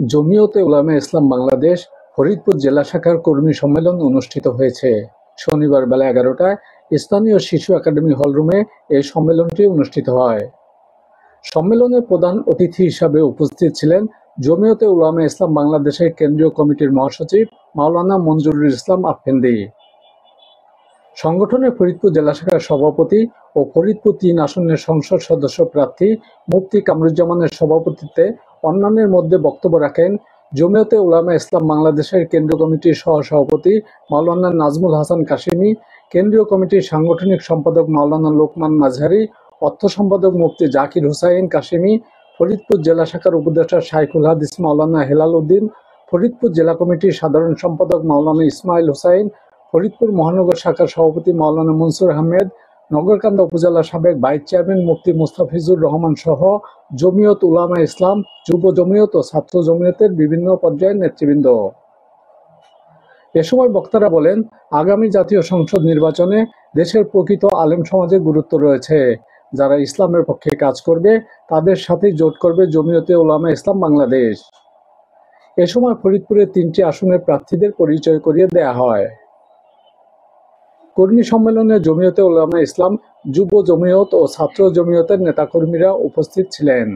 জমিয়তে উলামায়ে ইসলাম বাংলাদেশ ফরিদপুর জেলা শাখার কর্মী সম্মেলন অনুষ্ঠিত হয়েছে। শনিবার বেলা 11টায় স্থানীয় শিশু একাডেমি হলরুমে এই সম্মেলনটি অনুষ্ঠিত হয়। সম্মেলনে প্রধান অতিথি হিসাবে উপস্থিত ছিলেন জমিয়তে উলামায়ে ইসলাম বাংলাদেশের কেন্দ্রীয় কমিটির মহাসচিব মাওলানা মঞ্জুরুল ইসলাম আফেন্দি। সংগঠনের ফরিদপুর জেলা শাখার সভাপতি ও ফরিদপুর ৩ আসনের সংসদ সদস্য প্রার্থী মুফতি কামরুজ্জামানের সভাপতিত্বে অন্যান্যের মধ্যে বক্তব্য রাখেন জমিয়তে উলামায়ে ইসলাম বাংলাদেশের কেন্দ্রীয় কমিটির সহ-সভাপতি মাওলানা নাজমুল হাসান কাশেমি, কেন্দ্রীয় কমিটির সাংগঠনিক সম্পাদক মাওলানা লোকমান মাঝহারি, অর্থ সম্পাদক মুফতি জাকির হুসাইন কাশেমি, ফরিদপুর জেলা শাখার উপদেষ্টা শাইখুল হাদিস মাওলানা হেলাল উদ্দিন, ফরিদপুর জেলা কমিটির সাধারণ সম্পাদক মাওলানা ইসমাইল হুসাইন, ফরিদপুর মহানগর শাখার সভাপতি মাওলানা মনসুর আহমেদ, নগরকান্দা উপজেলা সাবেক ভাইস চেয়ারম্যান মুফতি মুস্তাফিজুর রহমান সহ জমিয়ত উলামায়ে ইসলাম, যুব জমিয়ত ও ছাত্র জমিয়তের বিভিন্ন পর্যায়ের নেতৃবৃন্দ। এ সময় বক্তারা বলেন, আগামী জাতীয় সংসদ নির্বাচনে দেশের প্রকৃত আলেম সমাজের গুরুত্ব রয়েছে। যারা ইসলামের পক্ষে কাজ করবে তাদের সাথেই জোট করবে জমিয়তে উলামায়ে ইসলাম বাংলাদেশ। এ সময় ফরিদপুরের ৩টি আসনের প্রার্থীদের পরিচয় করিয়ে দেয়া হয়। কর্মী সম্মেলনে জমিয়তে উলামায়ে ইসলাম, যুব জমিয়ত ও ছাত্র জমিয়তের নেতাকর্মীরা উপস্থিত ছিলেন।